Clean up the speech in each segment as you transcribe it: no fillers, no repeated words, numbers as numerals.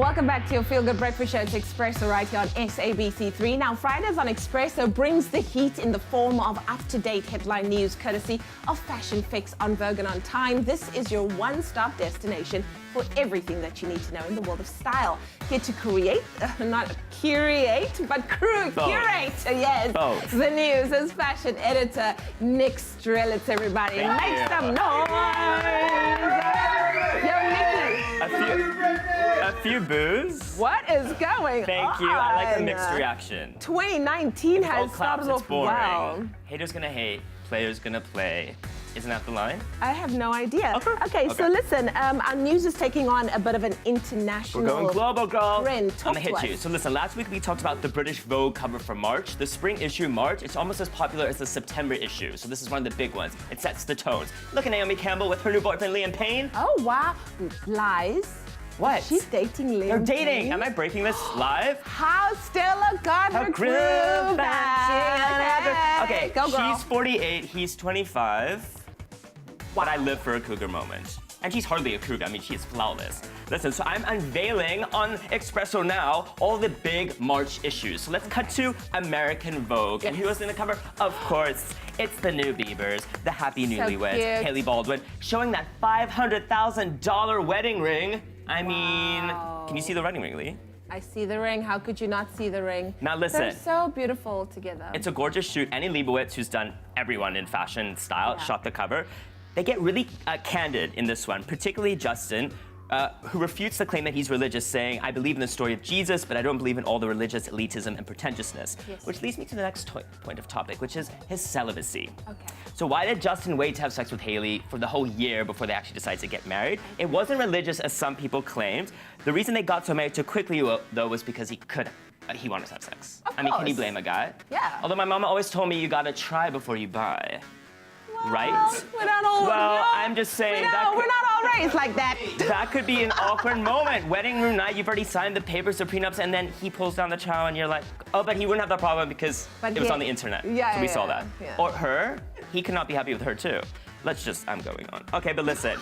Welcome back to your Feel Good Breakfast Show. It's Expresso right here on SABC3. Now, Fridays on Expresso brings the heat in the form of up-to-date headline news courtesy of Fashion Fix on Vogue and On Time. This is your one-stop destination for everything that you need to know in the world of style. Here to curate, not curate, but curate, yes, Both. the news as fashion editor Nick Strelitz, everybody. Make some noise! Yo, Nikki. A few boos. What is going on? Thank you. I like the mixed reaction. 2019 has All claps, started it's off boring. well. Haters gonna hate, players gonna play. Isn't that the line? I have no idea. Okay. So listen, our news is taking on a bit of an international We're going global, girl. trend. I'm Talk gonna to hit you. us. So listen, last week we talked about the British Vogue cover for March. The spring issue, March, it's almost as popular as the September issue. So this is one of the big ones. It sets the tones. Look at Naomi Campbell with her new boyfriend, Liam Payne. Oh, wow. Lies. What? She's dating Liam. They're dating. Payne. Am I breaking this live? How Stella got her groove back. Okay, Go girl. she's 48, he's 25. But I live for a cougar moment. And she's hardly a cougar, I mean, she's flawless. Listen, so I'm unveiling on Expresso now all the big March issues. So let's cut to American Vogue. And who was in the cover? Of course, it's the new Biebers, the happy newlyweds, cute. Hailey Baldwin, showing that $500,000 wedding ring. I mean, can you see the wedding ring, Lee? I see the ring. How could you not see the ring? Now listen. They're so beautiful together. It's a gorgeous shoot. Annie Leibovitz, who's done everyone in fashion and style, Yeah. shot the cover. They get really candid in this one, particularly Justin, who refutes the claim that he's religious, saying, I believe in the story of Jesus, but I don't believe in all the religious elitism and pretentiousness. Yes. Which leads me to the next point of topic, which is his celibacy. Okay. So why did Justin wait to have sex with Hailey for the whole year before they actually decided to get married? It wasn't religious as some people claimed. The reason they got so married so quickly, though, was because he wanted to have sex. Of I mean, can you course. blame a guy? Yeah. Although my mama always told me you gotta try before you buy. Right? We're not all. Well, no. I'm just saying we're not all raised like that. that could be an awkward moment. Wedding room night, you've already signed the papers or prenups, and then he pulls down the trowel, and you're like, oh, but he wouldn't have that problem because But it was yeah. on the internet. Yeah, so we yeah, saw yeah, that. yeah. Or her, he cannot be happy with her too. I'm going on. Okay, but listen.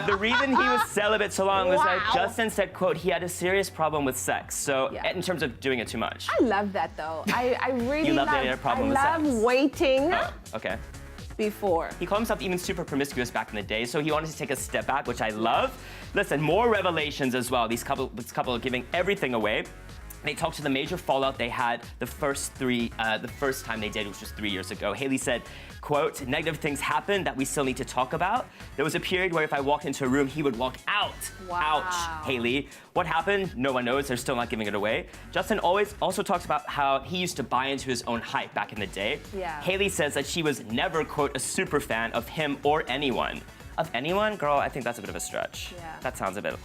The reason he was celibate so long was that Wow. Justin said, quote, he had a serious problem with sex. So Yeah. in terms of doing it too much. I love that though. I really You love love. that he had a problem I with love sex. waiting Oh, okay. before. He called himself even super promiscuous back in the day, so he wanted to take a step back, which I love. Listen, more revelations as well. This couple are giving everything away. They talked to the major fallout they had the first time they dated, which was 3 years ago. Hailey said, quote, negative things happened that we still need to talk about. There was a period where if I walked into a room, he would walk out. Wow. Ouch, Hailey. What happened? No one knows. They're still not giving it away. Justin also talks about how he used to buy into his own hype back in the day. Yeah. Hailey says that she was never, quote, a super fan of him or anyone. Of anyone? Girl, I think that's a bit of a stretch. Yeah. That sounds a bit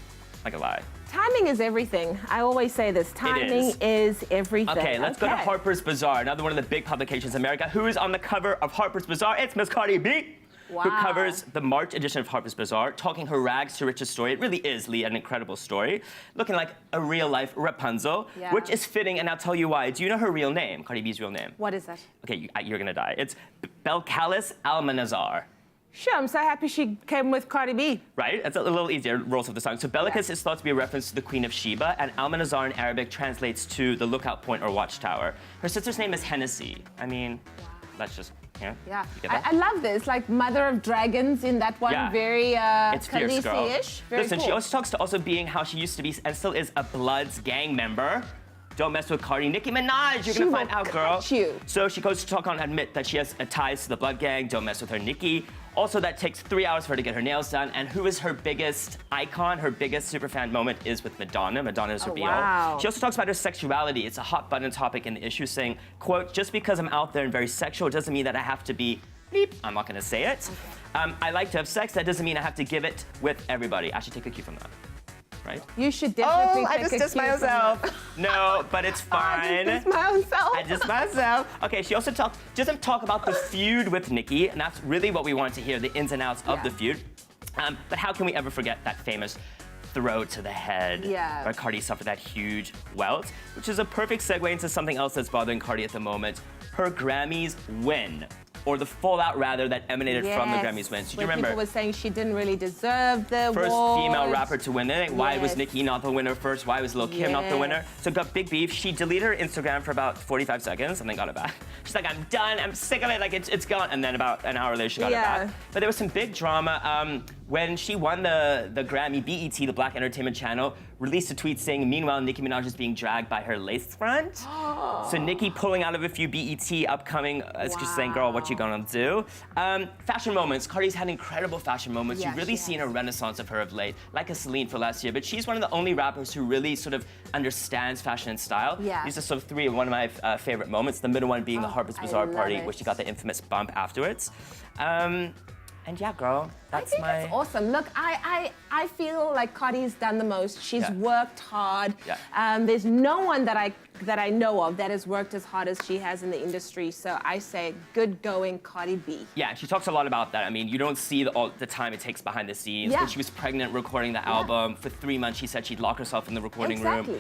like a lie. Timing is everything. I always say this. Timing is everything. Okay, let's go to Harper's Bazaar, another one of the big publications in America. Who is on the cover of Harper's Bazaar? It's Miss Cardi B, who Wow. covers the March edition of Harper's Bazaar, talking her rags to riches story. It really is, Lee, an incredible story. Looking like a real-life Rapunzel, Yeah. which is fitting, and I'll tell you why. Do you know her real name, Cardi B's real name? What is that? Okay, you're gonna die. It's Belcalis Almanazar. Sure, I'm so happy she came with Cardi B. Right? It's a little easier, rolls off the tongue. So Bellicus is thought to be a reference to the Queen of Sheba, and Almanazar in Arabic translates to the lookout point or watchtower. Her sister's name is Hennessy. I mean, let's just, Yeah, you get that? I love this. Like Mother of Dragons in that one. Yeah. Very It's fierce, girl. Khaleesi-ish. Very Listen, cool. she also talks to also being how she used to be and still is a Bloods gang member. Don't mess with Cardi. Nicki Minaj, you're She gonna will find out, girl. cut you. So she goes to talk on admit that she has ties to the Blood gang. Don't mess with her, Nicki. Also, that takes 3 hours for her to get her nails done. And who is her biggest icon? Her biggest superfan moment is with Madonna. Madonna is her be all. wow. She also talks about her sexuality. It's a hot button topic in the issue, saying, quote, just because I'm out there and very sexual doesn't mean that I have to be beep. I'm not gonna say it. I like to have sex. That doesn't mean I have to give it with everybody. I should take a cue from that. Right? You should definitely take a cue from myself. that. No, but it's fine. I just dissed my own self. I just myself. Okay, she also doesn't talk about the feud with Nicki, and that's really what we wanted to hear, the ins and outs of Yeah. the feud. But how can we ever forget that famous throw to the head Yeah. where Cardi suffered that huge welt, which is a perfect segue into something else that's bothering Cardi at the moment, her Grammys win. or the fallout rather that emanated from the Yes, Grammys win. So do you where remember? people were saying she didn't really deserve the First award. female rapper to win it. Why was Yes. Nicki not the winner first? Why was Lil Kim not the winner? Yes. So it got big beef. She deleted her Instagram for about 45 seconds and then got it back. She's like, I'm done. I'm sick of it. Like, it's gone. And then about an hour later, she got it back. But there was some big drama. When she won the Grammy, BET, the Black Entertainment Channel, released a tweet saying, meanwhile, Nicki Minaj is being dragged by her lace front. So Nicki pulling out of a few BET upcoming, just saying, girl, what you gonna do? Fashion moments. Cardi's had incredible fashion moments. Yeah, You've really seen a renaissance of her of late, like a Celine for last year. But she's one of the only rappers who really sort of understands fashion and style. Yeah. These are sort of three of one of my favorite moments. The middle one being the Harper's Bazaar love party, it. where she got the infamous bump afterwards. And yeah, girl, that's That's awesome. Look, I feel like Cardi's done the most. She's worked hard. Yeah. There's no one that I know of that has worked as hard as she has in the industry. So I say, good going, Cardi B. Yeah, she talks a lot about that. I mean, you don't see all the time it takes behind the scenes. Yeah. When she was pregnant recording the album, for 3 months, she said she'd lock herself in the recording room.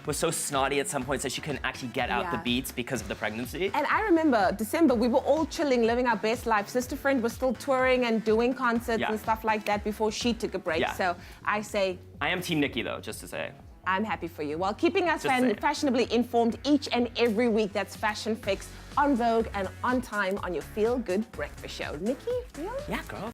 Was so snotty at some points that she couldn't actually get out the beats because of the pregnancy. And I remember December, we were all chilling, living our best life. Sister Friend was still touring and doing concerts and stuff like that before she took a break. Yeah. So I say, I am Team Nicki, though, just to say. I'm happy for you. While keeping us Just saying. fashionably informed each and every week, that's Fashion Fix on Vogue and on time on your Feel Good Breakfast Show. Nikki, really? Yeah, girl.